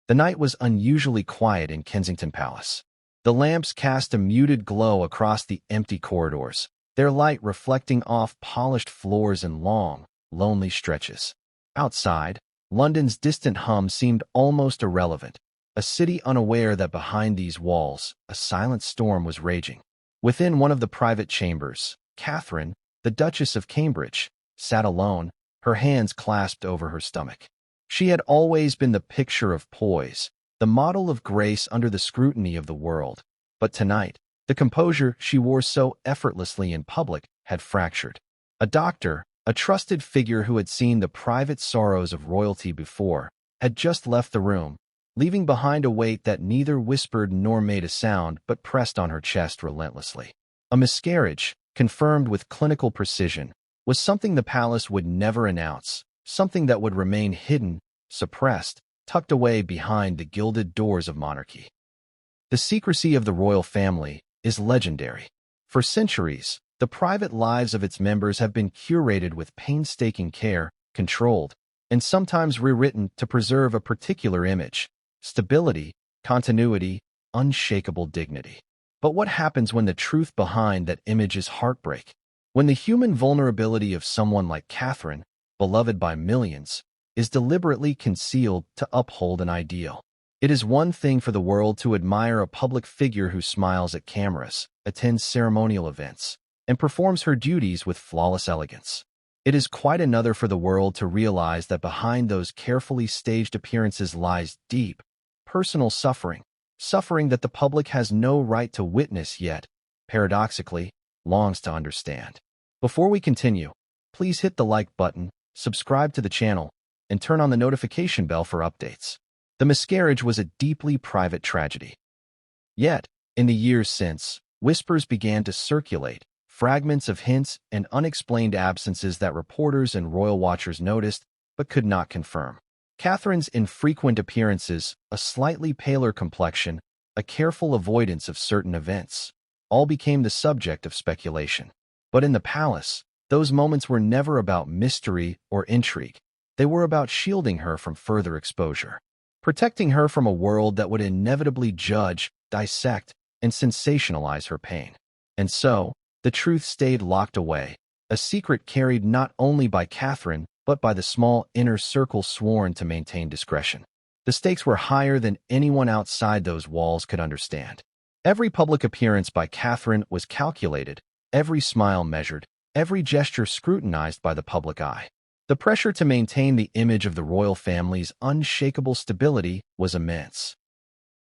The night was unusually quiet in Kensington Palace. The lamps cast a muted glow across the empty corridors, their light reflecting off polished floors and long, lonely stretches. Outside, London's distant hum seemed almost irrelevant, a city unaware that behind these walls, a silent storm was raging. Within one of the private chambers, Catherine, the Duchess of Cambridge, sat alone, her hands clasped over her stomach. She had always been the picture of poise, the model of grace under the scrutiny of the world. But tonight, the composure she wore so effortlessly in public had fractured. A doctor, a trusted figure who had seen the private sorrows of royalty before, had just left the room, leaving behind a weight that neither whispered nor made a sound but pressed on her chest relentlessly. A miscarriage, confirmed with clinical precision, was something the palace would never announce, something that would remain hidden, suppressed, tucked away behind the gilded doors of monarchy. The secrecy of the royal family is legendary. For centuries, the private lives of its members have been curated with painstaking care, controlled, and sometimes rewritten to preserve a particular image: stability, continuity, unshakable dignity. But what happens when the truth behind that image is heartbreak? When the human vulnerability of someone like Catherine, beloved by millions, is deliberately concealed to uphold an ideal? It is one thing for the world to admire a public figure who smiles at cameras, attends ceremonial events, and performs her duties with flawless elegance. It is quite another for the world to realize that behind those carefully staged appearances lies deep, personal suffering, suffering that the public has no right to witness yet, paradoxically, longs to understand. Before we continue, please hit the like button, subscribe to the channel, and turn on the notification bell for updates. The miscarriage was a deeply private tragedy. Yet, in the years since, whispers began to circulate, fragments of hints and unexplained absences that reporters and royal watchers noticed but could not confirm. Catherine's infrequent appearances, a slightly paler complexion, a careful avoidance of certain events, all became the subject of speculation. But in the palace, those moments were never about mystery or intrigue. They were about shielding her from further exposure, protecting her from a world that would inevitably judge, dissect, and sensationalize her pain. And so, the truth stayed locked away, a secret carried not only by Catherine, but by the small inner circle sworn to maintain discretion. The stakes were higher than anyone outside those walls could understand. Every public appearance by Catherine was calculated, every smile measured, every gesture scrutinized by the public eye. The pressure to maintain the image of the royal family's unshakable stability was immense.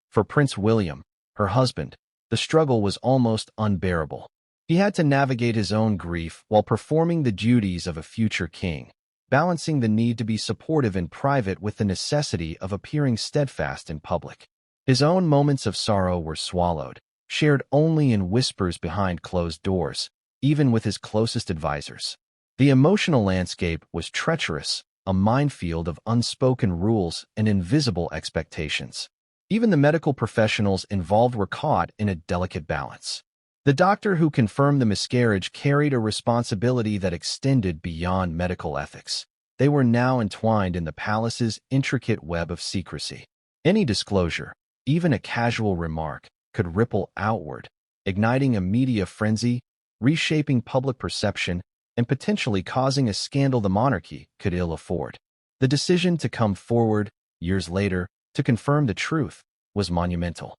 For Prince William, her husband, the struggle was almost unbearable. He had to navigate his own grief while performing the duties of a future king, balancing the need to be supportive in private with the necessity of appearing steadfast in public. His own moments of sorrow were swallowed, shared only in whispers behind closed doors, even with his closest advisors. The emotional landscape was treacherous, a minefield of unspoken rules and invisible expectations. Even the medical professionals involved were caught in a delicate balance. The doctor who confirmed the miscarriage carried a responsibility that extended beyond medical ethics. They were now entwined in the palace's intricate web of secrecy. Any disclosure, even a casual remark, could ripple outward, igniting a media frenzy, reshaping public perception, and potentially causing a scandal the monarchy could ill afford. The decision to come forward, years later, to confirm the truth, was monumental.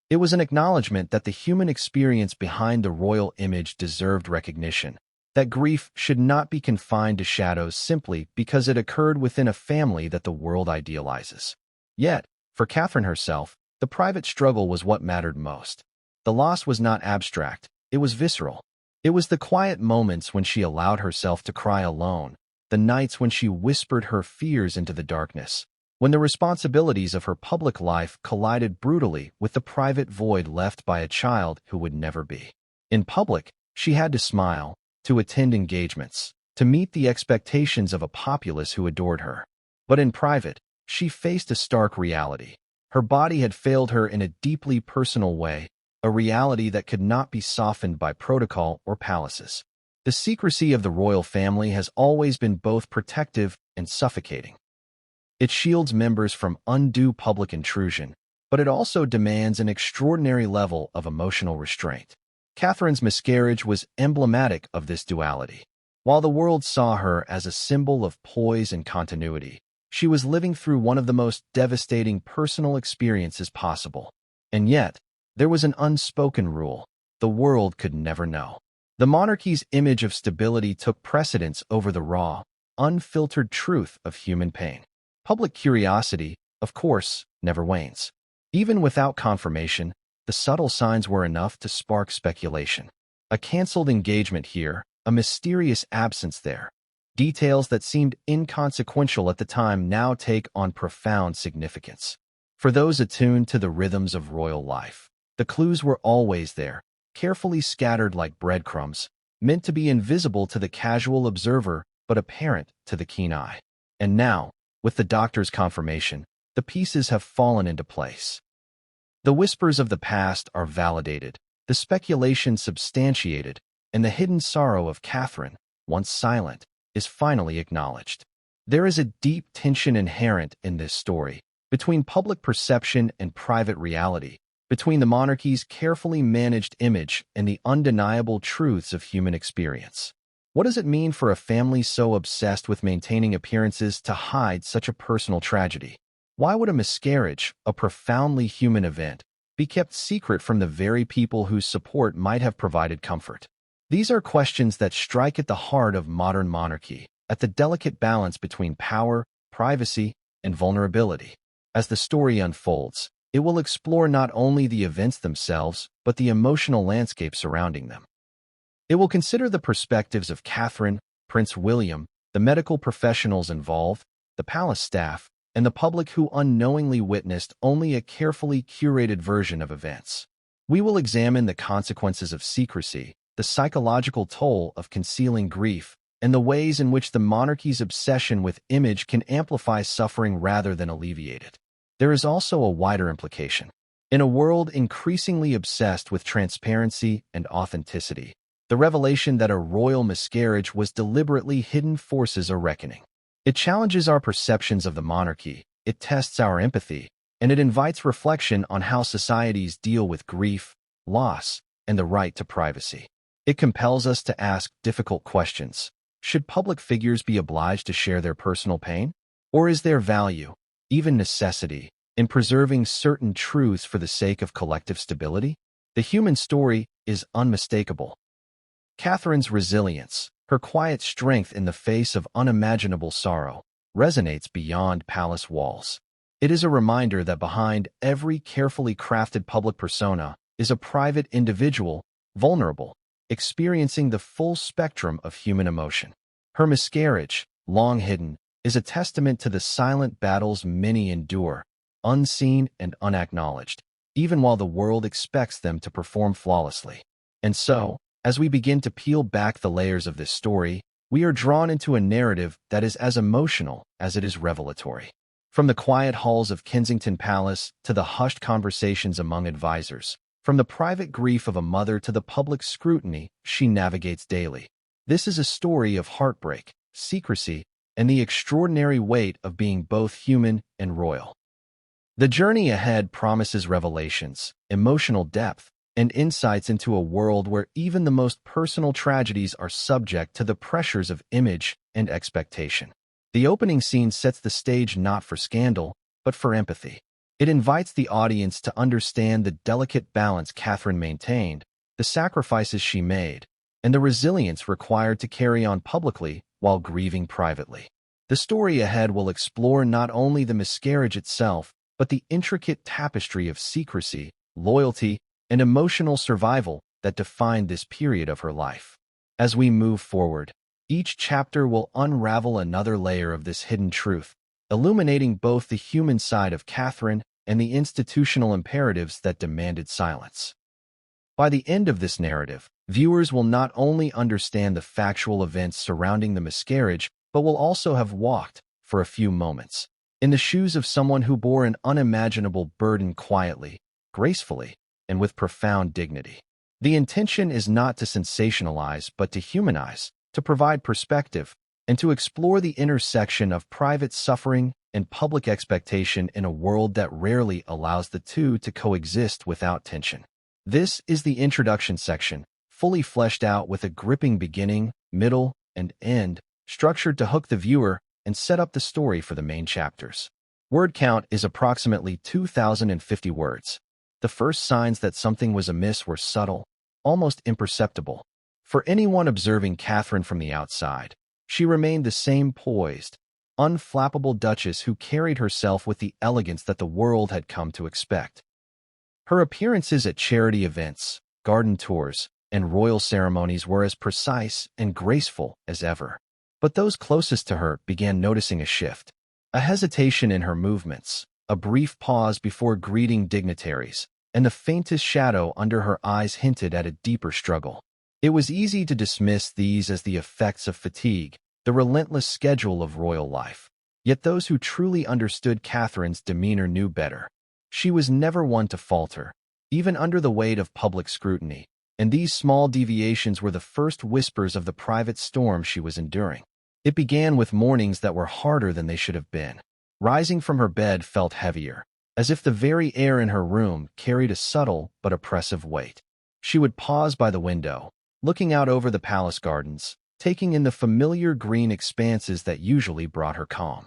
It was an acknowledgement that the human experience behind the royal image deserved recognition, that grief should not be confined to shadows simply because it occurred within a family that the world idealizes. Yet, for Catherine herself, the private struggle was what mattered most. The loss was not abstract, it was visceral. It was the quiet moments when she allowed herself to cry alone, the nights when she whispered her fears into the darkness, when the responsibilities of her public life collided brutally with the private void left by a child who would never be. In public, she had to smile, to attend engagements, to meet the expectations of a populace who adored her. But in private, she faced a stark reality. Her body had failed her in a deeply personal way, a reality that could not be softened by protocol or palaces. The secrecy of the royal family has always been both protective and suffocating. It shields members from undue public intrusion, but it also demands an extraordinary level of emotional restraint. Catherine's miscarriage was emblematic of this duality. While the world saw her as a symbol of poise and continuity, she was living through one of the most devastating personal experiences possible. And yet, there was an unspoken rule: the world could never know. The monarchy's image of stability took precedence over the raw, unfiltered truth of human pain. Public curiosity, of course, never wanes. Even without confirmation, the subtle signs were enough to spark speculation. A canceled engagement here, a mysterious absence there. Details that seemed inconsequential at the time now take on profound significance. For those attuned to the rhythms of royal life, the clues were always there, carefully scattered like breadcrumbs, meant to be invisible to the casual observer but apparent to the keen eye. And now, with the doctor's confirmation, the pieces have fallen into place. The whispers of the past are validated, the speculation substantiated, and the hidden sorrow of Catherine, once silent, is finally acknowledged. There is a deep tension inherent in this story, between public perception and private reality, between the monarchy's carefully managed image and the undeniable truths of human experience. What does it mean for a family so obsessed with maintaining appearances to hide such a personal tragedy? Why would a miscarriage, a profoundly human event, be kept secret from the very people whose support might have provided comfort? These are questions that strike at the heart of modern monarchy, at the delicate balance between power, privacy, and vulnerability. As the story unfolds, it will explore not only the events themselves, but the emotional landscape surrounding them. It will consider the perspectives of Catherine, Prince William, the medical professionals involved, the palace staff, and the public who unknowingly witnessed only a carefully curated version of events. We will examine the consequences of secrecy, the psychological toll of concealing grief, and the ways in which the monarchy's obsession with image can amplify suffering rather than alleviate it. There is also a wider implication. In a world increasingly obsessed with transparency and authenticity, the revelation that a royal miscarriage was deliberately hidden forces a reckoning. It challenges our perceptions of the monarchy, it tests our empathy, and it invites reflection on how societies deal with grief, loss, and the right to privacy. It compels us to ask difficult questions. Should public figures be obliged to share their personal pain? Or is there value, even necessity, in preserving certain truths for the sake of collective stability? The human story is unmistakable. Catherine's resilience, her quiet strength in the face of unimaginable sorrow, resonates beyond palace walls. It is a reminder that behind every carefully crafted public persona is a private individual, vulnerable, experiencing the full spectrum of human emotion. Her miscarriage, long hidden, is a testament to the silent battles many endure, unseen and unacknowledged, even while the world expects them to perform flawlessly. And so, as we begin to peel back the layers of this story, we are drawn into a narrative that is as emotional as it is revelatory. From the quiet halls of Kensington Palace to the hushed conversations among advisors, from the private grief of a mother to the public scrutiny she navigates daily, this is a story of heartbreak, secrecy, and the extraordinary weight of being both human and royal. The journey ahead promises revelations, emotional depth, and insights into a world where even the most personal tragedies are subject to the pressures of image and expectation. The opening scene sets the stage not for scandal, but for empathy. It invites the audience to understand the delicate balance Catherine maintained, the sacrifices she made, and the resilience required to carry on publicly while grieving privately. The story ahead will explore not only the miscarriage itself, but the intricate tapestry of secrecy, loyalty, and emotional survival that defined this period of her life. As we move forward, each chapter will unravel another layer of this hidden truth, illuminating both the human side of Catherine and the institutional imperatives that demanded silence. By the end of this narrative, viewers will not only understand the factual events surrounding the miscarriage, but will also have walked, for a few moments, in the shoes of someone who bore an unimaginable burden quietly, gracefully, and with profound dignity. The intention is not to sensationalize, but to humanize, to provide perspective, and to explore the intersection of private suffering and public expectation in a world that rarely allows the two to coexist without tension. This is the introduction section, fully fleshed out with a gripping beginning, middle, and end, structured to hook the viewer and set up the story for the main chapters. Word count is approximately 2,050 words. The first signs that something was amiss were subtle, almost imperceptible. For anyone observing Catherine from the outside, she remained the same poised, unflappable duchess who carried herself with the elegance that the world had come to expect. Her appearances at charity events, garden tours, and royal ceremonies were as precise and graceful as ever. But those closest to her began noticing a shift, a hesitation in her movements, a brief pause before greeting dignitaries, and the faintest shadow under her eyes hinted at a deeper struggle. It was easy to dismiss these as the effects of fatigue, the relentless schedule of royal life. Yet those who truly understood Catherine's demeanor knew better. She was never one to falter, even under the weight of public scrutiny, and these small deviations were the first whispers of the private storm she was enduring. It began with mornings that were harder than they should have been. Rising from her bed felt heavier, as if the very air in her room carried a subtle but oppressive weight. She would pause by the window, looking out over the palace gardens, taking in the familiar green expanses that usually brought her calm.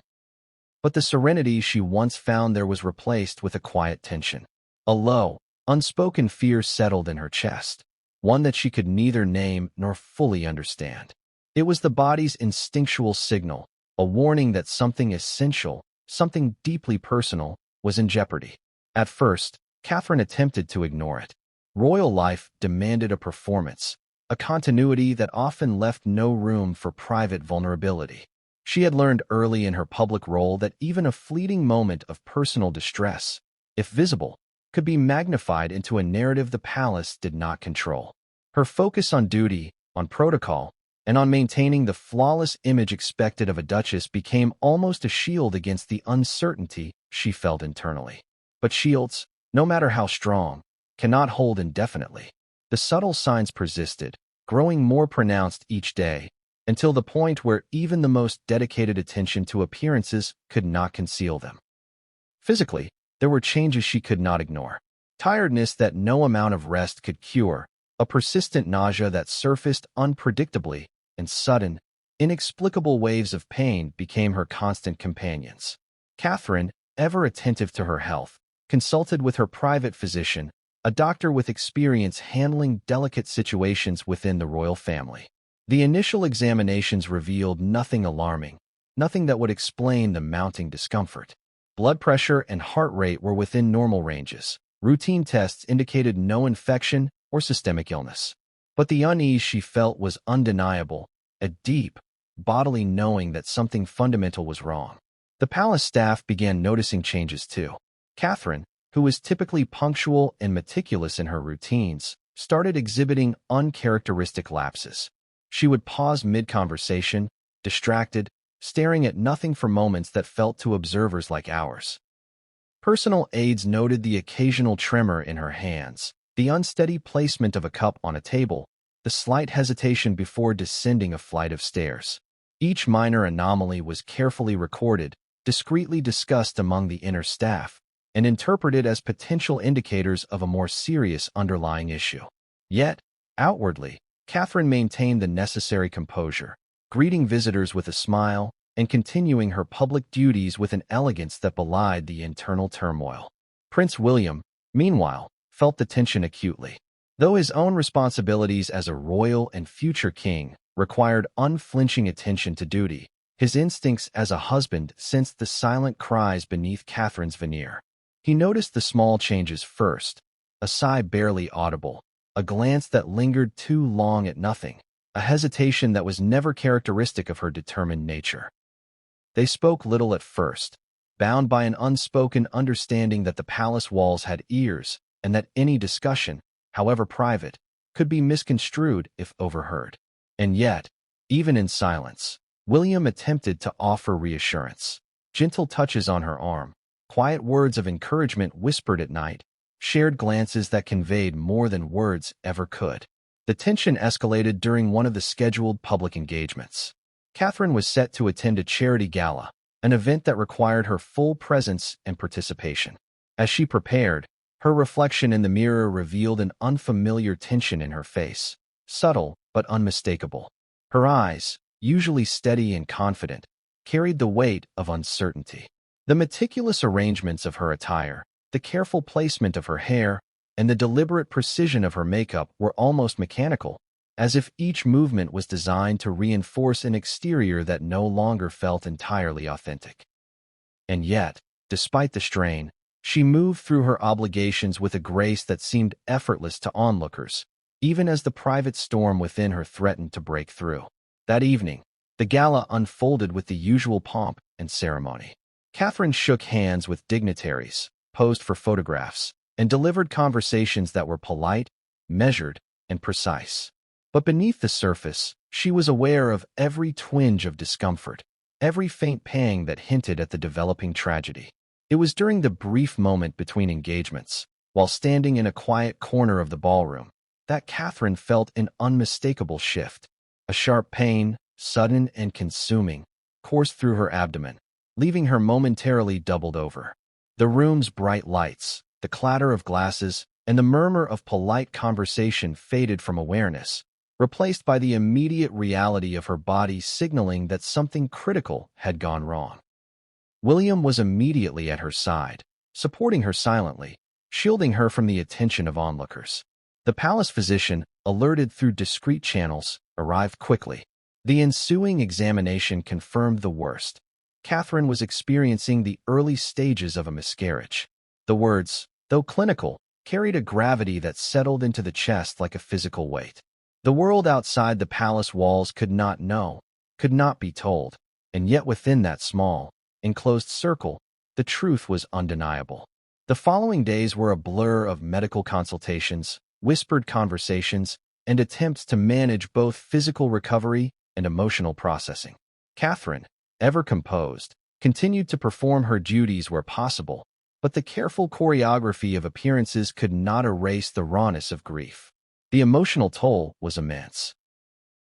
But the serenity she once found there was replaced with a quiet tension. A low, unspoken fear settled in her chest, one that she could neither name nor fully understand. It was the body's instinctual signal, a warning that something essential, something deeply personal, was in jeopardy. At first, Catherine attempted to ignore it. Royal life demanded a performance, a continuity that often left no room for private vulnerability. She had learned early in her public role that even a fleeting moment of personal distress, if visible, could be magnified into a narrative the palace did not control. Her focus on duty, on protocol, and on maintaining the flawless image expected of a duchess became almost a shield against the uncertainty she felt internally. But shields, no matter how strong, cannot hold indefinitely. The subtle signs persisted, growing more pronounced each day, until the point where even the most dedicated attention to appearances could not conceal them. Physically, there were changes she could not ignore. Tiredness that no amount of rest could cure, a persistent nausea that surfaced unpredictably, and sudden, inexplicable waves of pain became her constant companions. Catherine, ever attentive to her health, consulted with her private physician, a doctor with experience handling delicate situations within the royal family. The initial examinations revealed nothing alarming, nothing that would explain the mounting discomfort. Blood pressure and heart rate were within normal ranges. Routine tests indicated no infection or systemic illness. But the unease she felt was undeniable, a deep, bodily knowing that something fundamental was wrong. The palace staff began noticing changes too. Catherine, who was typically punctual and meticulous in her routines, started exhibiting uncharacteristic lapses. She would pause mid-conversation, distracted, staring at nothing for moments that felt to observers like hours. Personal aides noted the occasional tremor in her hands, the unsteady placement of a cup on a table, the slight hesitation before descending a flight of stairs. Each minor anomaly was carefully recorded, discreetly discussed among the inner staff, and interpreted as potential indicators of a more serious underlying issue. Yet, outwardly, Catherine maintained the necessary composure, greeting visitors with a smile and continuing her public duties with an elegance that belied the internal turmoil. Prince William, meanwhile, felt the tension acutely. Though his own responsibilities as a royal and future king required unflinching attention to duty, his instincts as a husband sensed the silent cries beneath Catherine's veneer. He noticed the small changes first, a sigh barely audible, a glance that lingered too long at nothing, a hesitation that was never characteristic of her determined nature. They spoke little at first, bound by an unspoken understanding that the palace walls had ears and that any discussion, however private, could be misconstrued if overheard. And yet, even in silence, William attempted to offer reassurance. Gentle touches on her arm, quiet words of encouragement whispered at night, shared glances that conveyed more than words ever could. The tension escalated during one of the scheduled public engagements. Catherine was set to attend a charity gala, an event that required her full presence and participation. As she prepared, her reflection in the mirror revealed an unfamiliar tension in her face, subtle but unmistakable. Her eyes, usually steady and confident, carried the weight of uncertainty. The meticulous arrangements of her attire, the careful placement of her hair, and the deliberate precision of her makeup were almost mechanical, as if each movement was designed to reinforce an exterior that no longer felt entirely authentic. And yet, despite the strain, she moved through her obligations with a grace that seemed effortless to onlookers, even as the private storm within her threatened to break through. That evening, the gala unfolded with the usual pomp and ceremony. Catherine shook hands with dignitaries, posed for photographs, and delivered conversations that were polite, measured, and precise. But beneath the surface, she was aware of every twinge of discomfort, every faint pang that hinted at the developing tragedy. It was during the brief moment between engagements, while standing in a quiet corner of the ballroom, that Catherine felt an unmistakable shift. A sharp pain, sudden and consuming, coursed through her abdomen, leaving her momentarily doubled over. The room's bright lights, the clatter of glasses, and the murmur of polite conversation faded from awareness, replaced by the immediate reality of her body signaling that something critical had gone wrong. William was immediately at her side, supporting her silently, shielding her from the attention of onlookers. The palace physician, alerted through discreet channels, arrived quickly. The ensuing examination confirmed the worst. Catherine was experiencing the early stages of a miscarriage. The words, though clinical, carried a gravity that settled into the chest like a physical weight. The world outside the palace walls could not know, could not be told, and yet within that small, enclosed circle, the truth was undeniable. The following days were a blur of medical consultations, whispered conversations, and attempts to manage both physical recovery and emotional processing. Catherine, ever composed, continued to perform her duties where possible, but the careful choreography of appearances could not erase the rawness of grief. The emotional toll was immense.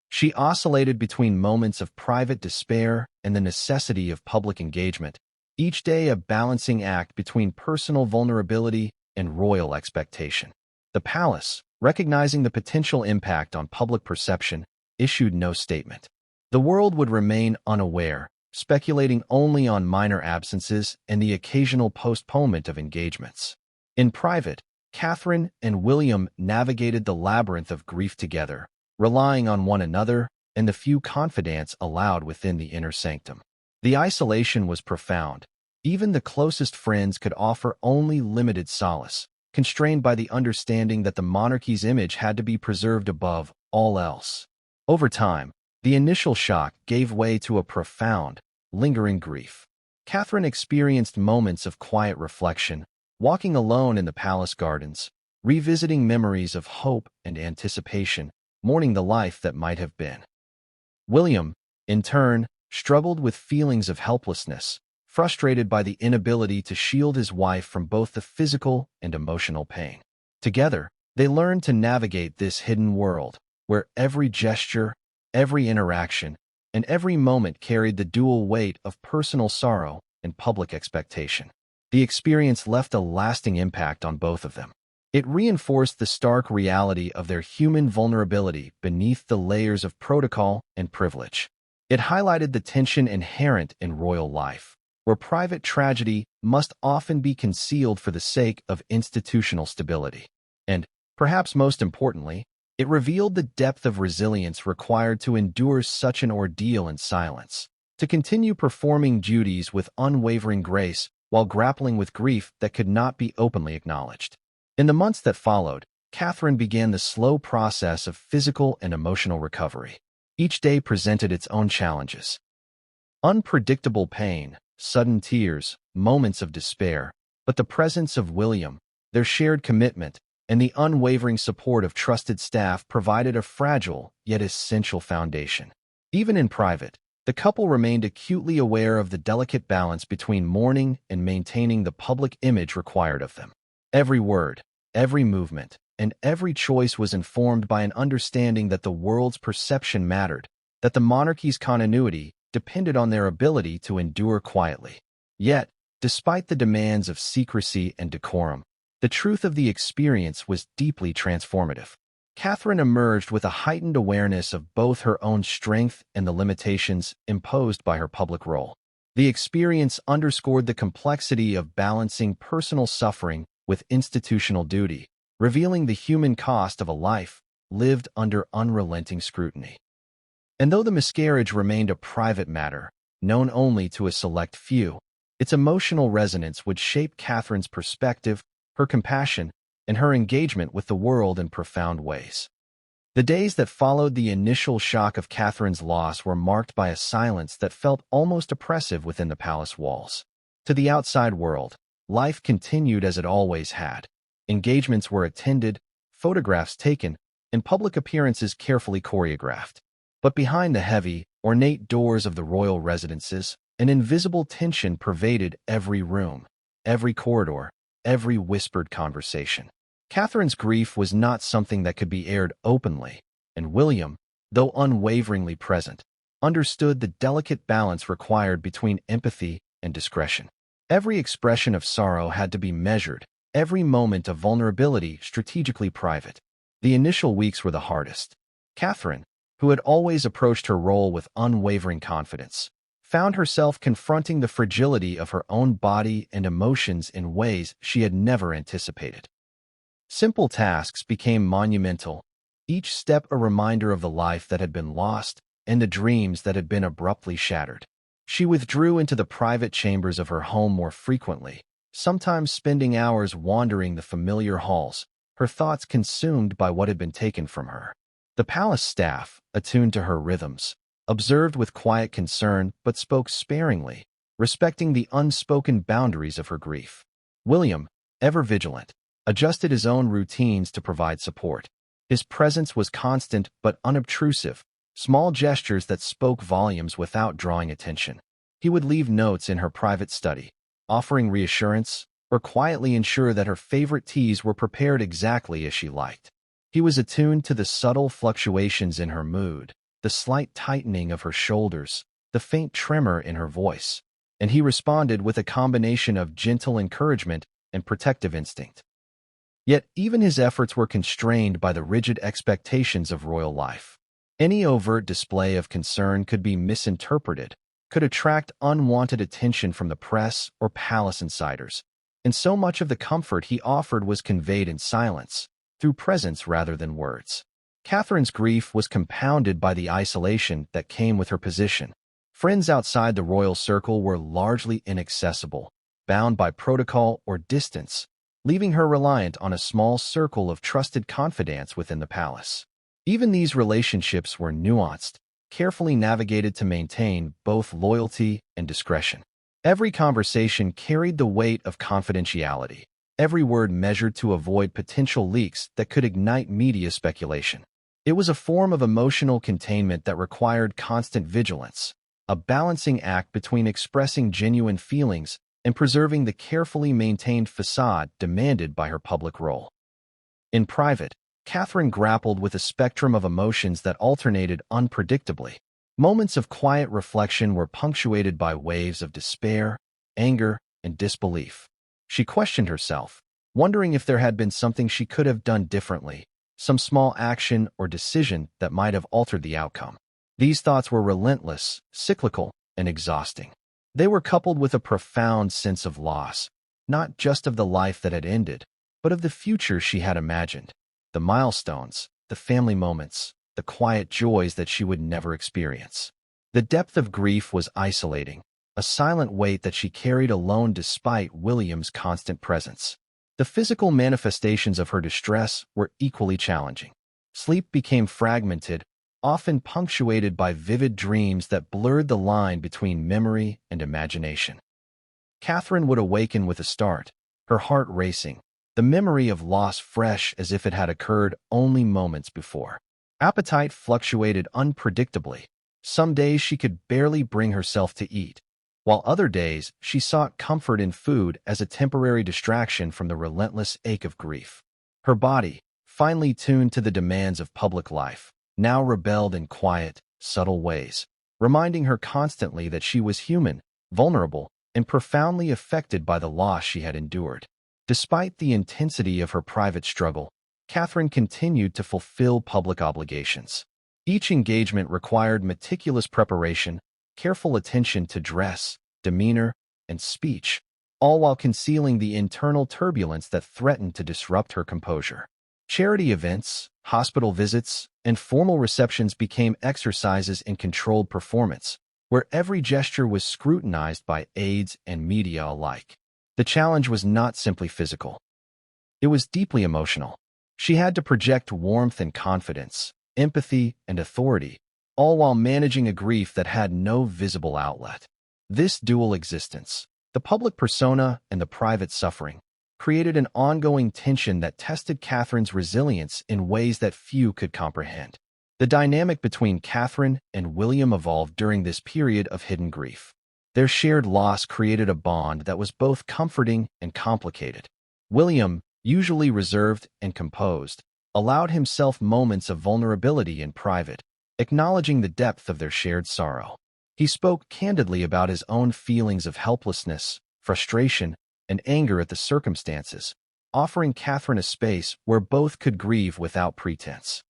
She oscillated between moments of private despair and the necessity of public engagement, each day a balancing act between personal vulnerability and royal expectation. The palace, recognizing the potential impact on public perception, issued no statement. The world would remain unaware, speculating only on minor absences and the occasional postponement of engagements. In private, Catherine and William navigated the labyrinth of grief together, relying on one another and the few confidants allowed within the inner sanctum. The isolation was profound. Even the closest friends could offer only limited solace, constrained by the understanding that the monarchy's image had to be preserved above all else. Over time, the initial shock gave way to a profound, lingering grief. Catherine experienced moments of quiet reflection, walking alone in the palace gardens, revisiting memories of hope and anticipation, mourning the life that might have been. William, in turn, struggled with feelings of helplessness, frustrated by the inability to shield his wife from both the physical and emotional pain. Together, they learned to navigate this hidden world, where every gesture, every interaction, and every moment carried the dual weight of personal sorrow and public expectation. The experience left a lasting impact on both of them. It reinforced the stark reality of their human vulnerability beneath the layers of protocol and privilege. It highlighted the tension inherent in royal life, where private tragedy must often be concealed for the sake of institutional stability. And, perhaps most importantly, it revealed the depth of resilience required to endure such an ordeal in silence, to continue performing duties with unwavering grace while grappling with grief that could not be openly acknowledged. In the months that followed, Catherine began the slow process of physical and emotional recovery. Each day presented its own challenges. Unpredictable pain, sudden tears, moments of despair, but the presence of William, their shared commitment, and the unwavering support of trusted staff provided a fragile yet essential foundation. Even in private, the couple remained acutely aware of the delicate balance between mourning and maintaining the public image required of them. Every word, every movement, and every choice was informed by an understanding that the world's perception mattered, that the monarchy's continuity depended on their ability to endure quietly. Yet, despite the demands of secrecy and decorum, the truth of the experience was deeply transformative. Catherine emerged with a heightened awareness of both her own strength and the limitations imposed by her public role. The experience underscored the complexity of balancing personal suffering with institutional duty, revealing the human cost of a life lived under unrelenting scrutiny. And though the miscarriage remained a private matter, known only to a select few, its emotional resonance would shape Catherine's perspective, her compassion, and her engagement with the world in profound ways. The days that followed the initial shock of Catherine's loss were marked by a silence that felt almost oppressive within the palace walls. To the outside world, life continued as it always had. Engagements were attended, photographs taken, and public appearances carefully choreographed. But behind the heavy, ornate doors of the royal residences, an invisible tension pervaded every room, every corridor, every whispered conversation. Catherine's grief was not something that could be aired openly, and William, though unwaveringly present, understood the delicate balance required between empathy and discretion. Every expression of sorrow had to be measured, every moment of vulnerability strategically private. The initial weeks were the hardest. Catherine, who had always approached her role with unwavering confidence, found herself confronting the fragility of her own body and emotions in ways she had never anticipated. Simple tasks became monumental, each step a reminder of the life that had been lost and the dreams that had been abruptly shattered. She withdrew into the private chambers of her home more frequently, sometimes spending hours wandering the familiar halls, her thoughts consumed by what had been taken from her. The palace staff, attuned to her rhythms, observed with quiet concern but spoke sparingly, respecting the unspoken boundaries of her grief. William, ever vigilant, adjusted his own routines to provide support. His presence was constant but unobtrusive, small gestures that spoke volumes without drawing attention. He would leave notes in her private study, offering reassurance, or quietly ensure that her favorite teas were prepared exactly as she liked. He was attuned to the subtle fluctuations in her mood, the slight tightening of her shoulders, the faint tremor in her voice, and he responded with a combination of gentle encouragement and protective instinct. Yet even his efforts were constrained by the rigid expectations of royal life. Any overt display of concern could be misinterpreted, could attract unwanted attention from the press or palace insiders, and so much of the comfort he offered was conveyed in silence, through presence rather than words. Catherine's grief was compounded by the isolation that came with her position. Friends outside the royal circle were largely inaccessible, bound by protocol or distance, leaving her reliant on a small circle of trusted confidants within the palace. Even these relationships were nuanced, carefully navigated to maintain both loyalty and discretion. Every conversation carried the weight of confidentiality, every word measured to avoid potential leaks that could ignite media speculation. It was a form of emotional containment that required constant vigilance, a balancing act between expressing genuine feelings and preserving the carefully maintained facade demanded by her public role. In private, Catherine grappled with a spectrum of emotions that alternated unpredictably. Moments of quiet reflection were punctuated by waves of despair, anger, and disbelief. She questioned herself, wondering if there had been something she could have done differently, some small action or decision that might have altered the outcome. These thoughts were relentless, cyclical, and exhausting. They were coupled with a profound sense of loss, not just of the life that had ended, but of the future she had imagined, the milestones, the family moments, the quiet joys that she would never experience. The depth of grief was isolating, a silent weight that she carried alone despite William's constant presence. The physical manifestations of her distress were equally challenging. Sleep became fragmented, often punctuated by vivid dreams that blurred the line between memory and imagination. Catherine would awaken with a start, her heart racing, the memory of loss fresh as if it had occurred only moments before. Appetite fluctuated unpredictably. Some days she could barely bring herself to eat, while other days she sought comfort in food as a temporary distraction from the relentless ache of grief. Her body, finely tuned to the demands of public life, now rebelled in quiet, subtle ways. reminding her constantly that she was human, vulnerable, and profoundly affected by the loss she had endured. Despite the intensity of her private struggle, Catherine continued to fulfill public obligations. Each engagement required meticulous preparation, careful attention to dress, demeanor, and speech, all while concealing the internal turbulence that threatened to disrupt her composure. Charity events, hospital visits, and formal receptions became exercises in controlled performance, where every gesture was scrutinized by aides and media alike. The challenge was not simply physical. It was deeply emotional. She had to project warmth and confidence, empathy and authority, all while managing a grief that had no visible outlet. This dual existence, the public persona and the private suffering, created an ongoing tension that tested Catherine's resilience in ways that few could comprehend. The dynamic between Catherine and William evolved during this period of hidden grief. Their shared loss created a bond that was both comforting and complicated. William, usually reserved and composed, allowed himself moments of vulnerability in private, acknowledging the depth of their shared sorrow. He spoke candidly about his own feelings of helplessness, frustration, and anger at the circumstances, offering Catherine a space where both could grieve without pretense.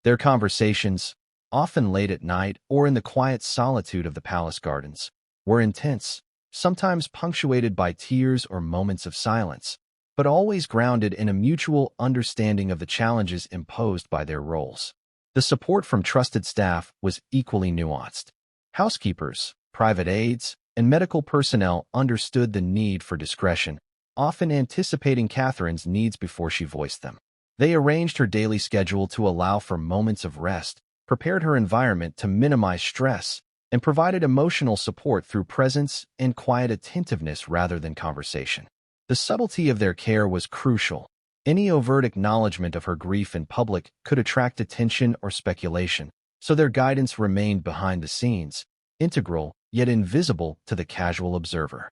Their conversations, often late at night or in the quiet solitude of the palace gardens, were intense, sometimes punctuated by tears or moments of silence, but always grounded in a mutual understanding of the challenges imposed by their roles. The support from trusted staff was equally nuanced. Housekeepers, private aides, and medical personnel understood the need for discretion, often anticipating Catherine's needs before she voiced them. They arranged her daily schedule to allow for moments of rest, prepared her environment to minimize stress, and provided emotional support through presence and quiet attentiveness rather than conversation. The subtlety of their care was crucial. Any overt acknowledgement of her grief in public could attract attention or speculation, so their guidance remained behind the scenes, integral yet invisible to the casual observer.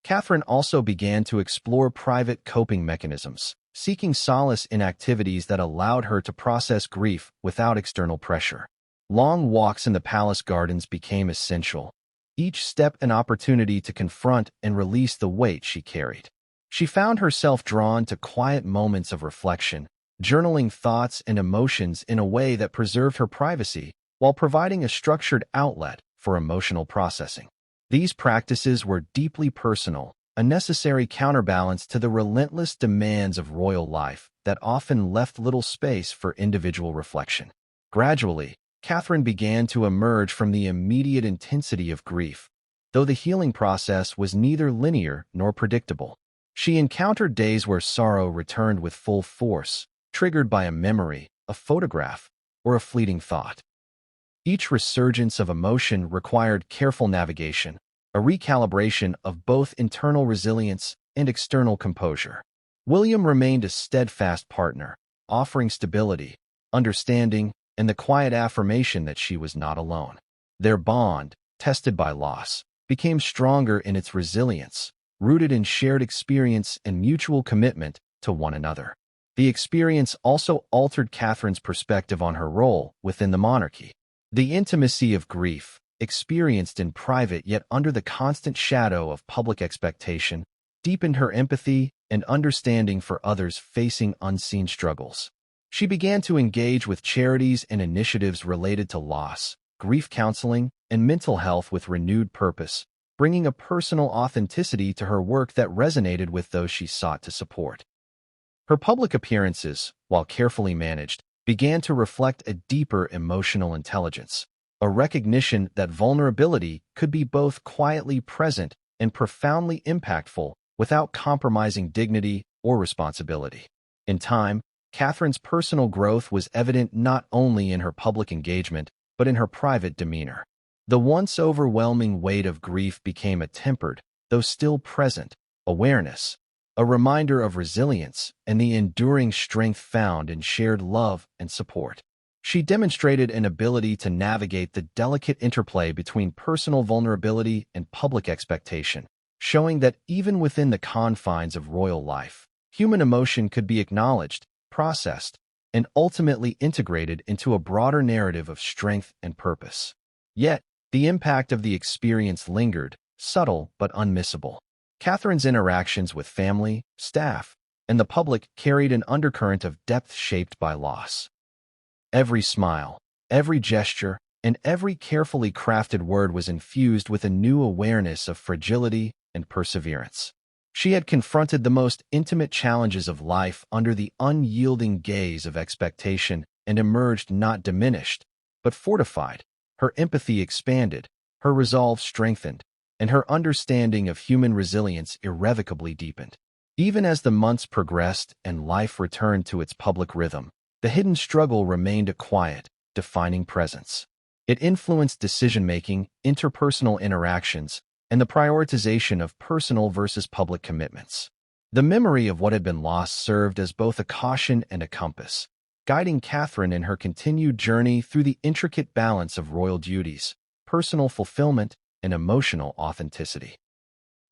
Catherine also began to explore private coping mechanisms, seeking solace in activities that allowed her to process grief without external pressure. Long walks in the palace gardens became essential, each step an opportunity to confront and release the weight she carried. She found herself drawn to quiet moments of reflection, journaling thoughts and emotions in a way that preserved her privacy while providing a structured outlet for emotional processing. These practices were deeply personal, a necessary counterbalance to the relentless demands of royal life that often left little space for individual reflection. Gradually, Catherine began to emerge from the immediate intensity of grief, though the healing process was neither linear nor predictable. She encountered days where sorrow returned with full force, triggered by a memory, a photograph, or a fleeting thought. Each resurgence of emotion required careful navigation, a recalibration of both internal resilience and external composure. William remained a steadfast partner, offering stability, understanding, and the quiet affirmation that she was not alone. Their bond, tested by loss, became stronger in its resilience, rooted in shared experience and mutual commitment to one another. The experience also altered Catherine's perspective on her role within the monarchy. The intimacy of grief, experienced in private yet under the constant shadow of public expectation, deepened her empathy and understanding for others facing unseen struggles. She began to engage with charities and initiatives related to loss, grief counseling, and mental health with renewed purpose, bringing a personal authenticity to her work that resonated with those she sought to support. Her public appearances, while carefully managed, began to reflect a deeper emotional intelligence, a recognition that vulnerability could be both quietly present and profoundly impactful without compromising dignity or responsibility. In time, Catherine's personal growth was evident not only in her public engagement, but in her private demeanor. The once overwhelming weight of grief became a tempered, though still present, awareness, a reminder of resilience and the enduring strength found in shared love and support. She demonstrated an ability to navigate the delicate interplay between personal vulnerability and public expectation, showing that even within the confines of royal life, human emotion could be acknowledged, processed, and ultimately integrated into a broader narrative of strength and purpose. Yet, the impact of the experience lingered, subtle but unmissable. Catherine's interactions with family, staff, and the public carried an undercurrent of depth shaped by loss. Every smile, every gesture, and every carefully crafted word was infused with a new awareness of fragility and perseverance. She had confronted the most intimate challenges of life under the unyielding gaze of expectation and emerged not diminished, but fortified. Her empathy expanded, her resolve strengthened, and her understanding of human resilience irrevocably deepened. Even as the months progressed and life returned to its public rhythm, the hidden struggle remained a quiet, defining presence. It influenced decision-making, interpersonal interactions, and the prioritization of personal versus public commitments. The memory of what had been lost served as both a caution and a compass, guiding Catherine in her continued journey through the intricate balance of royal duties, personal fulfillment, and emotional authenticity.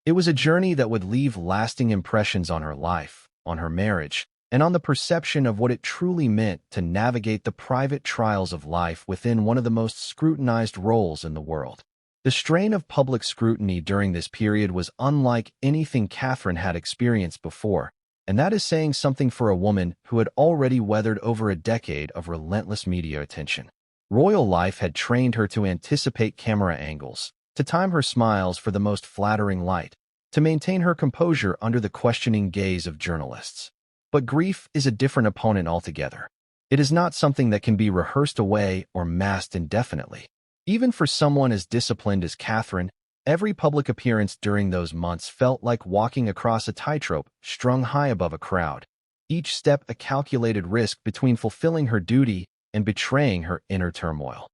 It was a journey that would leave lasting impressions on her life, on her marriage, and on the perception of what it truly meant to navigate the private trials of life within one of the most scrutinized roles in the world. The strain of public scrutiny during this period was unlike anything Catherine had experienced before, and that is saying something for a woman who had already weathered over a decade of relentless media attention. Royal life had trained her to anticipate camera angles, to time her smiles for the most flattering light, to maintain her composure under the questioning gaze of journalists. But grief is a different opponent altogether. It is not something that can be rehearsed away or masked indefinitely. Even for someone as disciplined as Catherine, every public appearance during those months felt like walking across a tightrope strung high above a crowd, each step a calculated risk between fulfilling her duty and betraying her inner turmoil.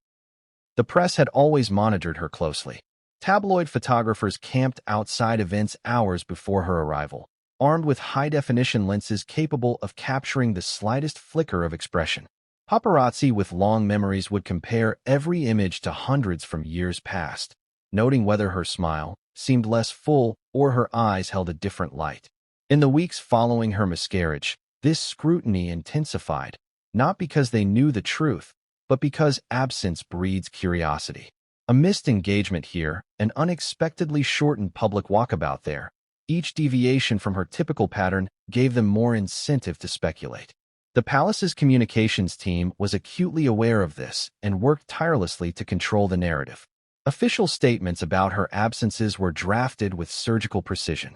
The press had always monitored her closely. Tabloid photographers camped outside events hours before her arrival, armed with high-definition lenses capable of capturing the slightest flicker of expression. Paparazzi with long memories would compare every image to hundreds from years past, noting whether her smile seemed less full or her eyes held a different light. In the weeks following her miscarriage, this scrutiny intensified, not because they knew the truth, but because absence breeds curiosity. A missed engagement here, an unexpectedly shortened public walkabout there. Each deviation from her typical pattern gave them more incentive to speculate. The palace's communications team was acutely aware of this and worked tirelessly to control the narrative. Official statements about her absences were drafted with surgical precision.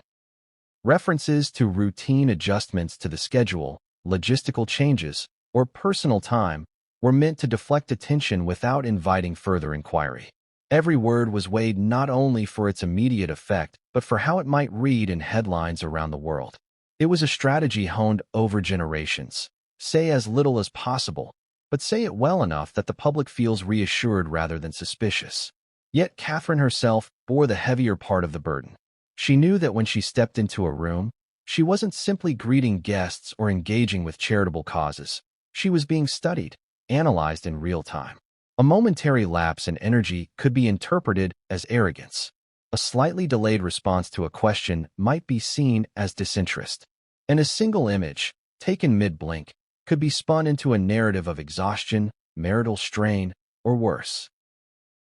References to routine adjustments to the schedule, logistical changes, or personal time were meant to deflect attention without inviting further inquiry. Every word was weighed not only for its immediate effect, but for how it might read in headlines around the world. It was a strategy honed over generations. Say as little as possible, but say it well enough that the public feels reassured rather than suspicious. Yet Catherine herself bore the heavier part of the burden. She knew that when she stepped into a room, she wasn't simply greeting guests or engaging with charitable causes. She was being studied, analyzed in real time. A momentary lapse in energy could be interpreted as arrogance. A slightly delayed response to a question might be seen as disinterest. And a single image, taken mid-blink, could be spun into a narrative of exhaustion, marital strain, or worse.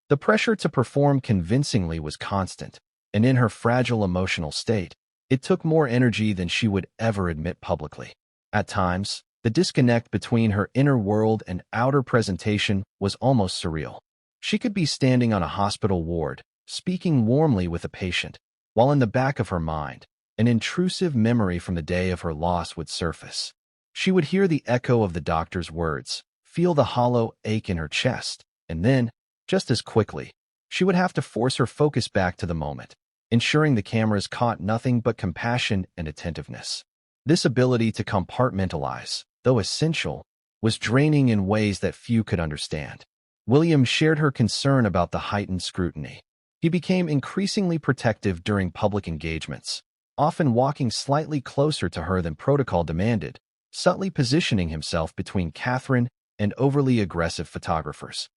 The pressure to perform convincingly was constant, and in her fragile emotional state, it took more energy than she would ever admit publicly. At times, the disconnect between her inner world and outer presentation was almost surreal. She could be standing on a hospital ward, speaking warmly with a patient, while in the back of her mind, an intrusive memory from the day of her loss would surface. She would hear the echo of the doctor's words, feel the hollow ache in her chest, and then, just as quickly, she would have to force her focus back to the moment, ensuring the cameras caught nothing but compassion and attentiveness. This ability to compartmentalize, though essential, was draining in ways that few could understand. William shared her concern about the heightened scrutiny. He became increasingly protective during public engagements, often walking slightly closer to her than protocol demanded, subtly positioning himself between Catherine and overly aggressive photographers.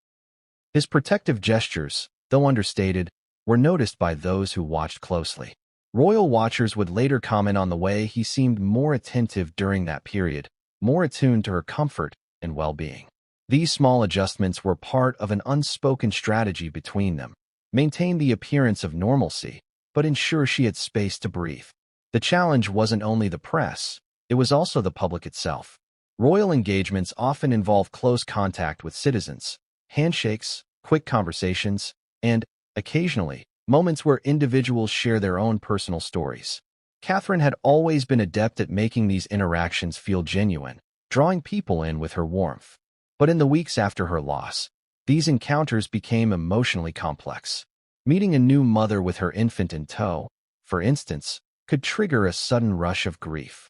His protective gestures, though understated, were noticed by those who watched closely. Royal watchers would later comment on the way he seemed more attentive during that period, more attuned to her comfort and well-being. These small adjustments were part of an unspoken strategy between them. Maintain the appearance of normalcy, but ensure she had space to breathe. The challenge wasn't only the press, it was also the public itself. Royal engagements often involve close contact with citizens, handshakes, quick conversations, and, occasionally, moments where individuals share their own personal stories. Catherine had always been adept at making these interactions feel genuine, drawing people in with her warmth. But in the weeks after her loss, these encounters became emotionally complex. Meeting a new mother with her infant in tow, for instance, could trigger a sudden rush of grief.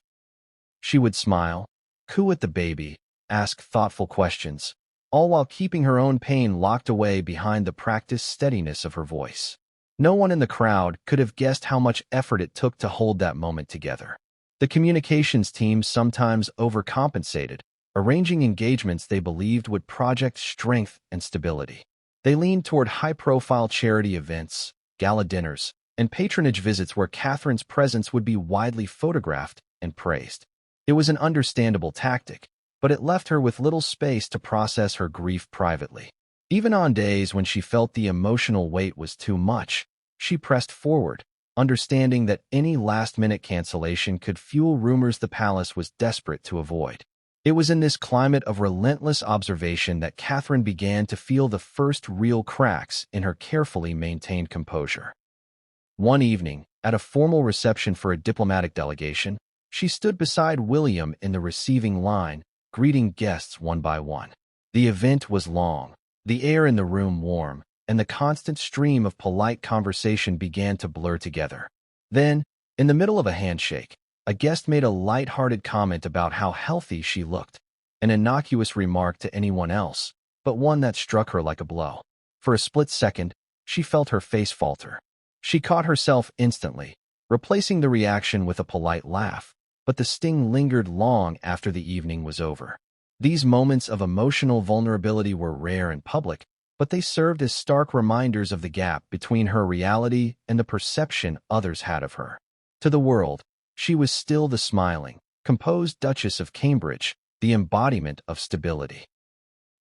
She would smile, coo at the baby, ask thoughtful questions, all while keeping her own pain locked away behind the practiced steadiness of her voice. No one in the crowd could have guessed how much effort it took to hold that moment together. The communications team sometimes overcompensated, arranging engagements they believed would project strength and stability. They leaned toward high-profile charity events, gala dinners, and patronage visits where Catherine's presence would be widely photographed and praised. It was an understandable tactic, but it left her with little space to process her grief privately. Even on days when she felt the emotional weight was too much, she pressed forward, understanding that any last-minute cancellation could fuel rumors the palace was desperate to avoid. It was in this climate of relentless observation that Catherine began to feel the first real cracks in her carefully maintained composure. One evening, at a formal reception for a diplomatic delegation, she stood beside William in the receiving line, greeting guests one by one. The event was long, the air in the room warm, and the constant stream of polite conversation began to blur together. Then, in the middle of a handshake, a guest made a light-hearted comment about how healthy she looked, an innocuous remark to anyone else, but one that struck her like a blow. For a split second, she felt her face falter. She caught herself instantly, replacing the reaction with a polite laugh, but the sting lingered long after the evening was over. These moments of emotional vulnerability were rare in public, but they served as stark reminders of the gap between her reality and the perception others had of her. To the world, she was still the smiling, composed Duchess of Cambridge, the embodiment of stability.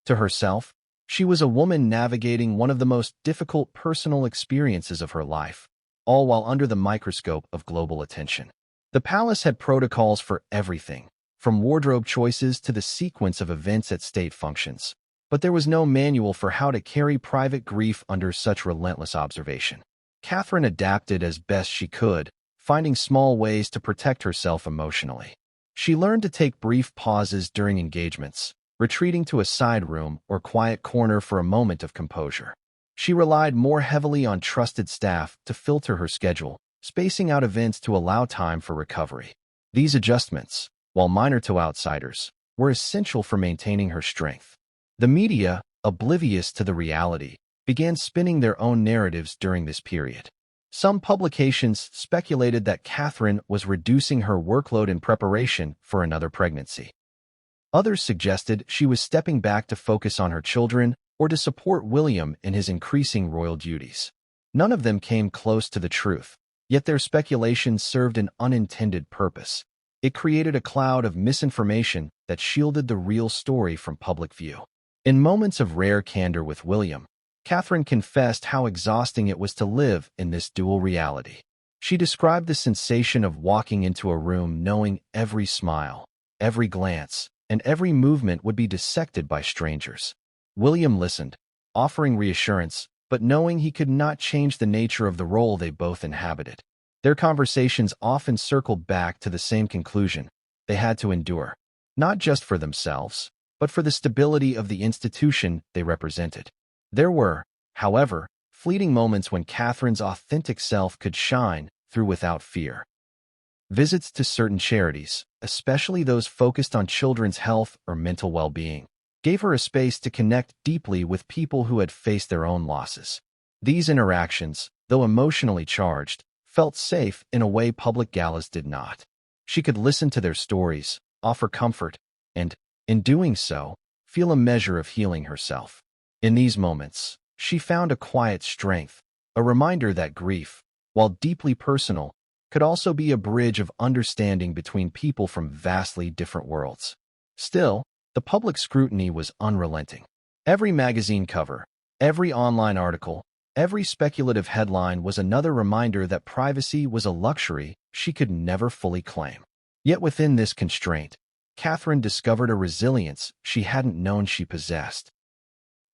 To herself, she was a woman navigating one of the most difficult personal experiences of her life, all while under the microscope of global attention. The palace had protocols for everything, from wardrobe choices to the sequence of events at state functions, but there was no manual for how to carry private grief under such relentless observation. Catherine adapted as best she could, finding small ways to protect herself emotionally. She learned to take brief pauses during engagements, retreating to a side room or quiet corner for a moment of composure. She relied more heavily on trusted staff to filter her schedule, spacing out events to allow time for recovery. These adjustments, while minor to outsiders, were essential for maintaining her strength. The media, oblivious to the reality, began spinning their own narratives during this period. Some publications speculated that Catherine was reducing her workload in preparation for another pregnancy. Others suggested she was stepping back to focus on her children or to support William in his increasing royal duties. None of them came close to the truth, yet their speculations served an unintended purpose. It created a cloud of misinformation that shielded the real story from public view. In moments of rare candor with William, Catherine confessed how exhausting it was to live in this dual reality. She described the sensation of walking into a room knowing every smile, every glance, and every movement would be dissected by strangers. William listened, offering reassurance, but knowing he could not change the nature of the role they both inhabited. Their conversations often circled back to the same conclusion: they had to endure, not just for themselves, but for the stability of the institution they represented. There were, however, fleeting moments when Catherine's authentic self could shine through without fear. Visits to certain charities, especially those focused on children's health or mental well-being, gave her a space to connect deeply with people who had faced their own losses. These interactions, though emotionally charged, felt safe in a way public galas did not. She could listen to their stories, offer comfort, and, in doing so, feel a measure of healing herself. In these moments, she found a quiet strength, a reminder that grief, while deeply personal, could also be a bridge of understanding between people from vastly different worlds. Still, the public scrutiny was unrelenting. Every magazine cover, every online article, every speculative headline was another reminder that privacy was a luxury she could never fully claim. Yet within this constraint, Catherine discovered a resilience she hadn't known she possessed.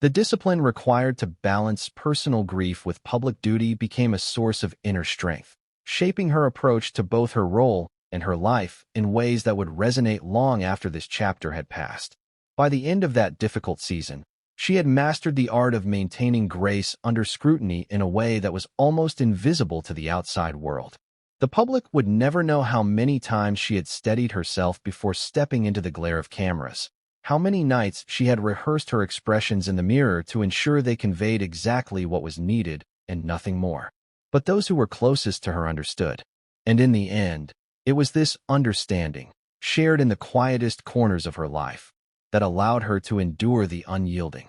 The discipline required to balance personal grief with public duty became a source of inner strength, shaping her approach to both her role and her life in ways that would resonate long after this chapter had passed. By the end of that difficult season, she had mastered the art of maintaining grace under scrutiny in a way that was almost invisible to the outside world. The public would never know how many times she had steadied herself before stepping into the glare of cameras, how many nights she had rehearsed her expressions in the mirror to ensure they conveyed exactly what was needed and nothing more. But those who were closest to her understood. And in the end, it was this understanding, shared in the quietest corners of her life, that allowed her to endure the unyielding.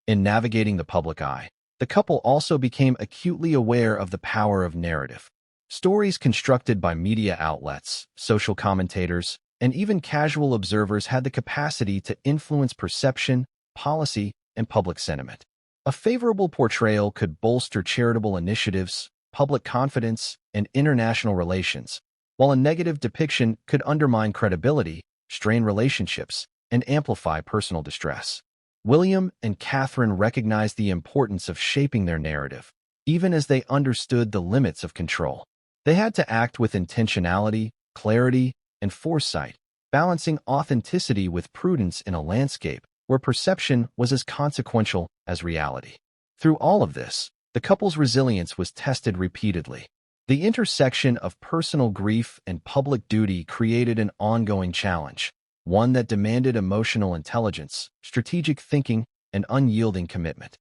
In navigating the public eye, the couple also became acutely aware of the power of narrative. Stories constructed by media outlets, social commentators, and even casual observers had the capacity to influence perception, policy, and public sentiment. A favorable portrayal could bolster charitable initiatives, public confidence, and international relations, while a negative depiction could undermine credibility, strain relationships, and amplify personal distress. William and Catherine recognized the importance of shaping their narrative, even as they understood the limits of control. They had to act with intentionality, clarity, and foresight, balancing authenticity with prudence in a landscape where perception was as consequential as reality. Through all of this, the couple's resilience was tested repeatedly. The intersection of personal grief and public duty created an ongoing challenge, one that demanded emotional intelligence, strategic thinking, and unyielding commitment.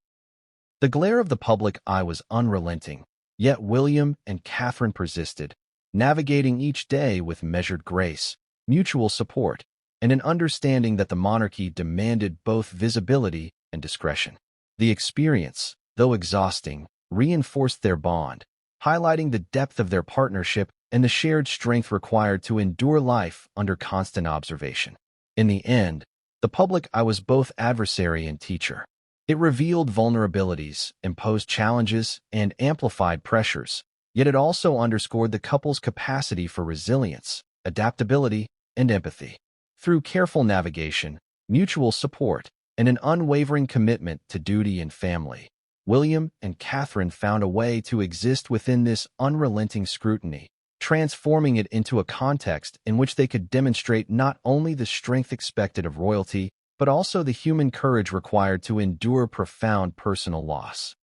The glare of the public eye was unrelenting, yet William and Catherine persisted, navigating each day with measured grace, mutual support, and an understanding that the monarchy demanded both visibility and discretion. The experience, though exhausting, reinforced their bond, highlighting the depth of their partnership and the shared strength required to endure life under constant observation. In the end, the public eye was both adversary and teacher. It revealed vulnerabilities, imposed challenges, and amplified pressures, yet it also underscored the couple's capacity for resilience, adaptability, and empathy. Through careful navigation, mutual support, and an unwavering commitment to duty and family, William and Catherine found a way to exist within this unrelenting scrutiny, transforming it into a context in which they could demonstrate not only the strength expected of royalty, but also the human courage required to endure profound personal loss.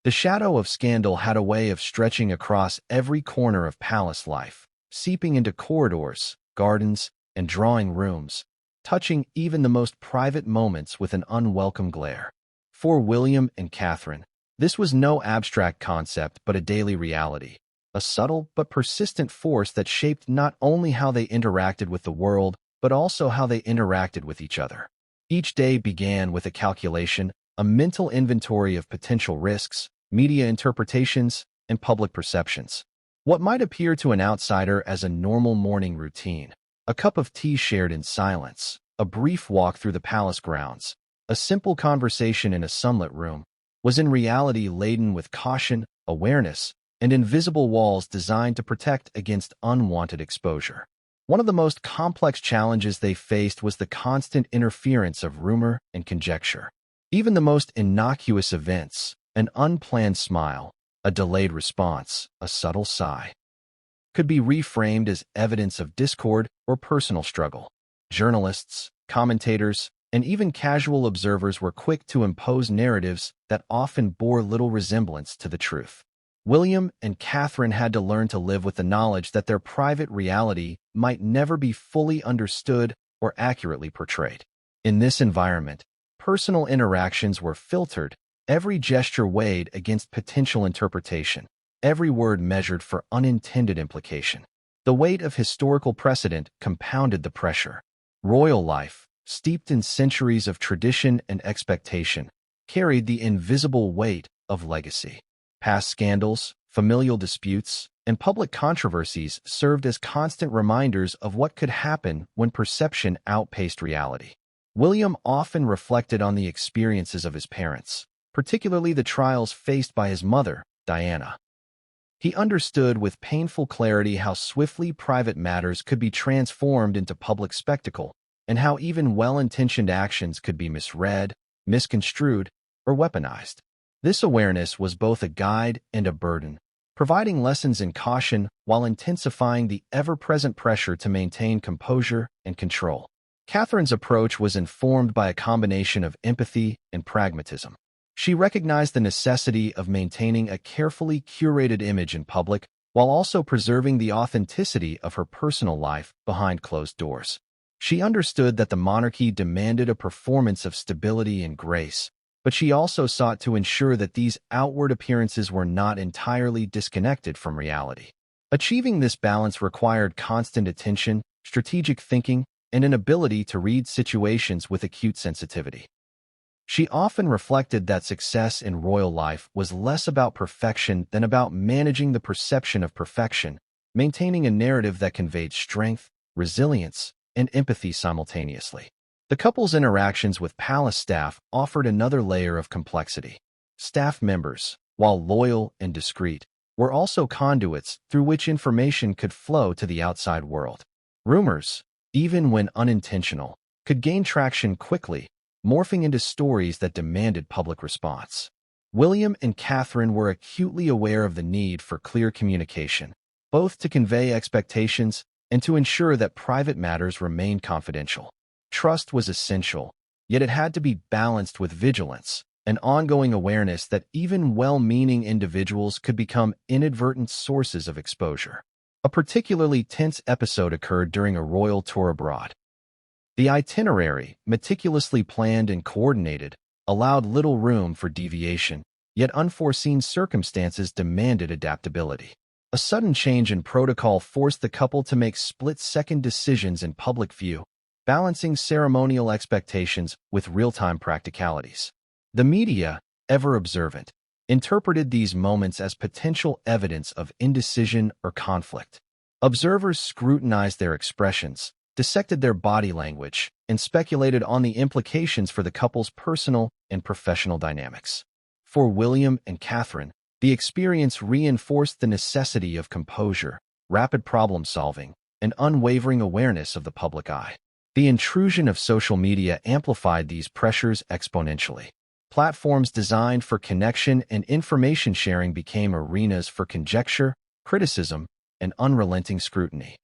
The shadow of scandal had a way of stretching across every corner of palace life, seeping into corridors, gardens, and drawing rooms, touching even the most private moments with an unwelcome glare. For William and Catherine, this was no abstract concept but a daily reality, a subtle but persistent force that shaped not only how they interacted with the world, but also how they interacted with each other. Each day began with a calculation, a mental inventory of potential risks, media interpretations, and public perceptions. What might appear to an outsider as a normal morning routine, a cup of tea shared in silence, a brief walk through the palace grounds, a simple conversation in a sunlit room, was in reality laden with caution, awareness, and invisible walls designed to protect against unwanted exposure. One of the most complex challenges they faced was the constant interference of rumor and conjecture. Even the most innocuous events, an unplanned smile, a delayed response, a subtle sigh, could be reframed as evidence of discord or personal struggle. Journalists, commentators, and even casual observers were quick to impose narratives that often bore little resemblance to the truth. William and Catherine had to learn to live with the knowledge that their private reality might never be fully understood or accurately portrayed. In this environment, personal interactions were filtered, every gesture weighed against potential interpretation, every word measured for unintended implication. The weight of historical precedent compounded the pressure. Royal life, steeped in centuries of tradition and expectation, carried the invisible weight of legacy. Past scandals, familial disputes, and public controversies served as constant reminders of what could happen when perception outpaced reality. William often reflected on the experiences of his parents, particularly the trials faced by his mother, Diana. He understood with painful clarity how swiftly private matters could be transformed into public spectacle, and how even well-intentioned actions could be misread, misconstrued, or weaponized. This awareness was both a guide and a burden, providing lessons in caution while intensifying the ever-present pressure to maintain composure and control. Catherine's approach was informed by a combination of empathy and pragmatism. She recognized the necessity of maintaining a carefully curated image in public while also preserving the authenticity of her personal life behind closed doors. She understood that the monarchy demanded a performance of stability and grace, but she also sought to ensure that these outward appearances were not entirely disconnected from reality. Achieving this balance required constant attention, strategic thinking, and an ability to read situations with acute sensitivity. She often reflected that success in royal life was less about perfection than about managing the perception of perfection, maintaining a narrative that conveyed strength, resilience, and empathy simultaneously. The couple's interactions with palace staff offered another layer of complexity. Staff members, while loyal and discreet, were also conduits through which information could flow to the outside world. Rumors, even when unintentional, could gain traction quickly, morphing into stories that demanded public response. William and Catherine were acutely aware of the need for clear communication, both to convey expectations and to ensure that private matters remained confidential. Trust was essential, yet it had to be balanced with vigilance, an ongoing awareness that even well-meaning individuals could become inadvertent sources of exposure. A particularly tense episode occurred during a royal tour abroad. The itinerary, meticulously planned and coordinated, allowed little room for deviation, yet unforeseen circumstances demanded adaptability. A sudden change in protocol forced the couple to make split-second decisions in public view, balancing ceremonial expectations with real-time practicalities. The media, ever observant, interpreted these moments as potential evidence of indecision or conflict. Observers scrutinized their expressions, dissected their body language, and speculated on the implications for the couple's personal and professional dynamics. For William and Catherine, the experience reinforced the necessity of composure, rapid problem-solving, and unwavering awareness of the public eye. The intrusion of social media amplified these pressures exponentially. Platforms designed for connection and information sharing became arenas for conjecture, criticism, and unrelenting scrutiny.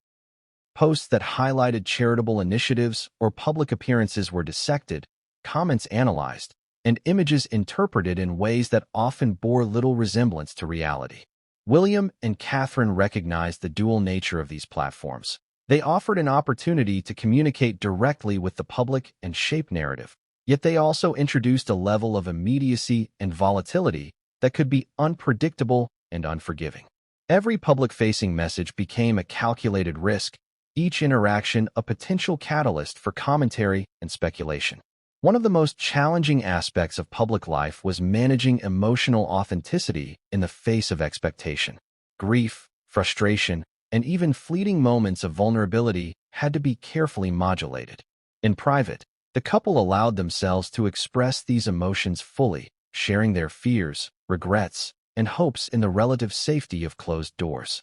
Posts that highlighted charitable initiatives or public appearances were dissected, comments analyzed, and images interpreted in ways that often bore little resemblance to reality. William and Catherine recognized the dual nature of these platforms. They offered an opportunity to communicate directly with the public and shape narrative, yet they also introduced a level of immediacy and volatility that could be unpredictable and unforgiving. Every public-facing message became a calculated risk, each interaction a potential catalyst for commentary and speculation. One of the most challenging aspects of public life was managing emotional authenticity in the face of expectation. Grief, frustration, and even fleeting moments of vulnerability had to be carefully modulated. In private, the couple allowed themselves to express these emotions fully, sharing their fears, regrets, and hopes in the relative safety of closed doors.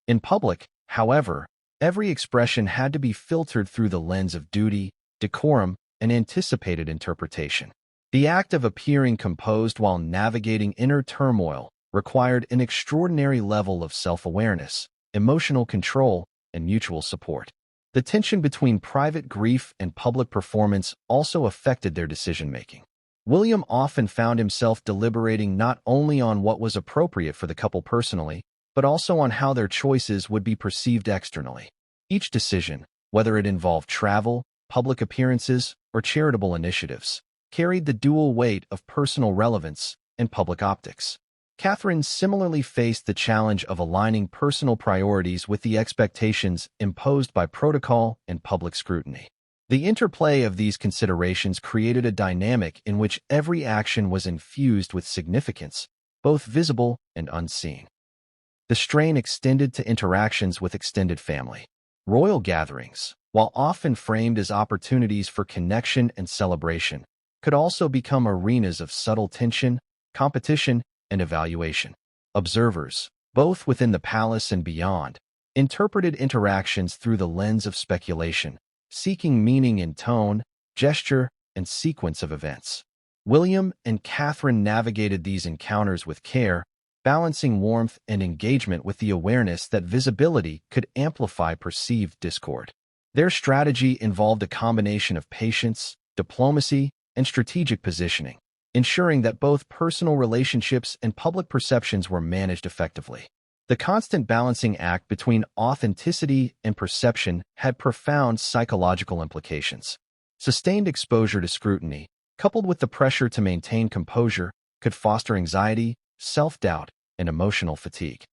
In public, however, every expression had to be filtered through the lens of duty, decorum, and anticipated interpretation. The act of appearing composed while navigating inner turmoil required an extraordinary level of self-awareness, emotional control, and mutual support. The tension between private grief and public performance also affected their decision-making. William often found himself deliberating not only on what was appropriate for the couple personally, but also on how their choices would be perceived externally. Each decision, whether it involved travel, public appearances, or charitable initiatives, carried the dual weight of personal relevance and public optics. Catherine similarly faced the challenge of aligning personal priorities with the expectations imposed by protocol and public scrutiny. The interplay of these considerations created a dynamic in which every action was infused with significance, both visible and unseen. The strain extended to interactions with extended family. Royal gatherings, while often framed as opportunities for connection and celebration, could also become arenas of subtle tension, competition, and evaluation. Observers, both within the palace and beyond, interpreted interactions through the lens of speculation, seeking meaning in tone, gesture, and sequence of events. William and Catherine navigated these encounters with care, balancing warmth and engagement with the awareness that visibility could amplify perceived discord. Their strategy involved a combination of patience, diplomacy, and strategic positioning, ensuring that both personal relationships and public perceptions were managed effectively. The constant balancing act between authenticity and perception had profound psychological implications. Sustained exposure to scrutiny, coupled with the pressure to maintain composure, could foster anxiety, self-doubt, and emotional fatigue.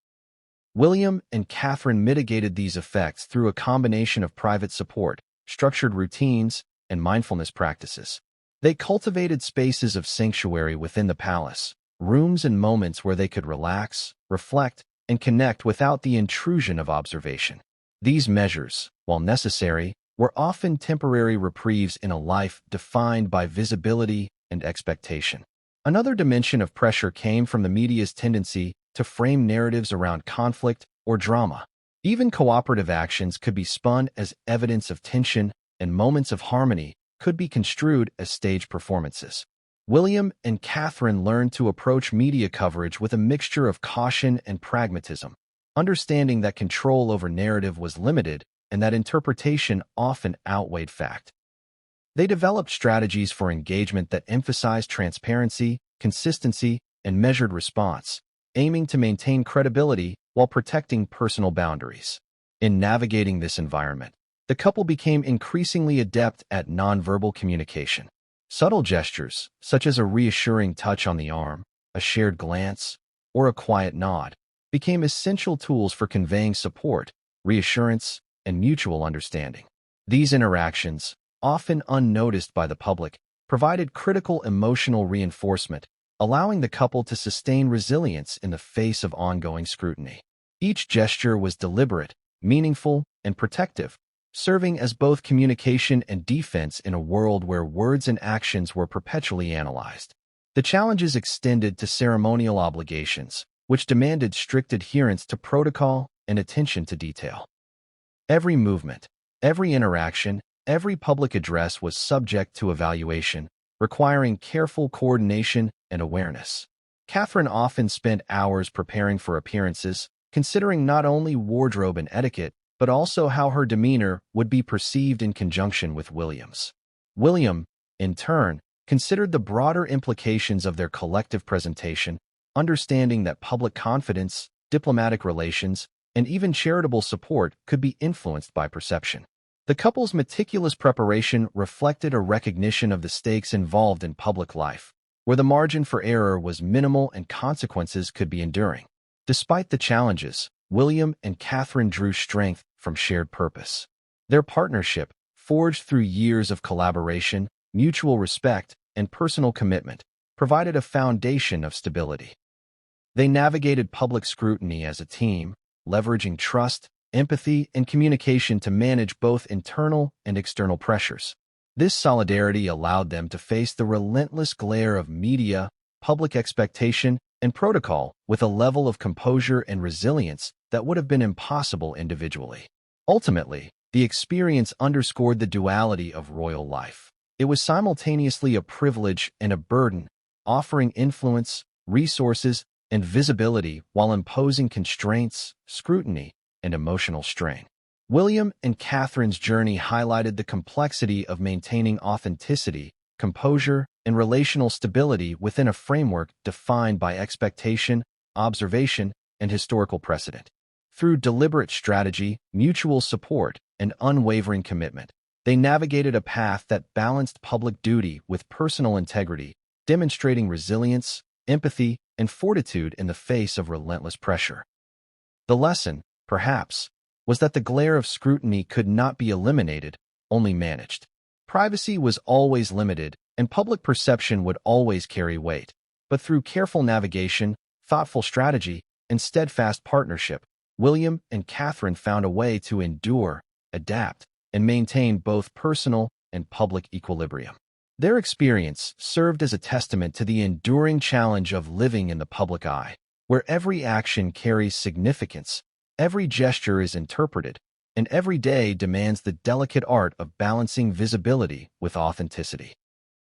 William and Catherine mitigated these effects through a combination of private support, structured routines, and mindfulness practices. They cultivated spaces of sanctuary within the palace, rooms and moments where they could relax, reflect, and connect without the intrusion of observation. These measures, while necessary, were often temporary reprieves in a life defined by visibility and expectation. Another dimension of pressure came from the media's tendency to frame narratives around conflict or drama. Even cooperative actions could be spun as evidence of tension, and moments of harmony could be construed as stage performances. William and Catherine learned to approach media coverage with a mixture of caution and pragmatism, understanding that control over narrative was limited and that interpretation often outweighed fact. They developed strategies for engagement that emphasized transparency, consistency, and measured response, aiming to maintain credibility while protecting personal boundaries. In navigating this environment, the couple became increasingly adept at nonverbal communication. Subtle gestures, such as a reassuring touch on the arm, a shared glance, or a quiet nod, became essential tools for conveying support, reassurance, and mutual understanding. These interactions, often unnoticed by the public, provided critical emotional reinforcement, allowing the couple to sustain resilience in the face of ongoing scrutiny. Each gesture was deliberate, meaningful, and protective, serving as both communication and defense in a world where words and actions were perpetually analyzed. The challenges extended to ceremonial obligations, which demanded strict adherence to protocol and attention to detail. Every movement, every interaction, every public address was subject to evaluation, requiring careful coordination and awareness. Catherine often spent hours preparing for appearances, considering not only wardrobe and etiquette, but also how her demeanor would be perceived in conjunction with William's. William, in turn, considered the broader implications of their collective presentation, understanding that public confidence, diplomatic relations, and even charitable support could be influenced by perception. The couple's meticulous preparation reflected a recognition of the stakes involved in public life, where the margin for error was minimal and consequences could be enduring. Despite the challenges, William and Catherine drew strength from shared purpose. Their partnership, forged through years of collaboration, mutual respect, and personal commitment, provided a foundation of stability. They navigated public scrutiny as a team, leveraging trust, empathy, and communication to manage both internal and external pressures. This solidarity allowed them to face the relentless glare of media, public expectation, and protocol with a level of composure and resilience that would have been impossible individually. Ultimately, the experience underscored the duality of royal life. It was simultaneously a privilege and a burden, offering influence, resources, and visibility while imposing constraints, scrutiny, and emotional strain. William and Catherine's journey highlighted the complexity of maintaining authenticity, composure, and relational stability within a framework defined by expectation, observation, and historical precedent. Through deliberate strategy, mutual support, and unwavering commitment, they navigated a path that balanced public duty with personal integrity, demonstrating resilience, empathy, and fortitude in the face of relentless pressure. The lesson, perhaps, was that the glare of scrutiny could not be eliminated, only managed. Privacy was always limited, and public perception would always carry weight. But through careful navigation, thoughtful strategy, and steadfast partnership, William and Catherine found a way to endure, adapt, and maintain both personal and public equilibrium. Their experience served as a testament to the enduring challenge of living in the public eye, where every action carries significance, every gesture is interpreted, and every day demands the delicate art of balancing visibility with authenticity.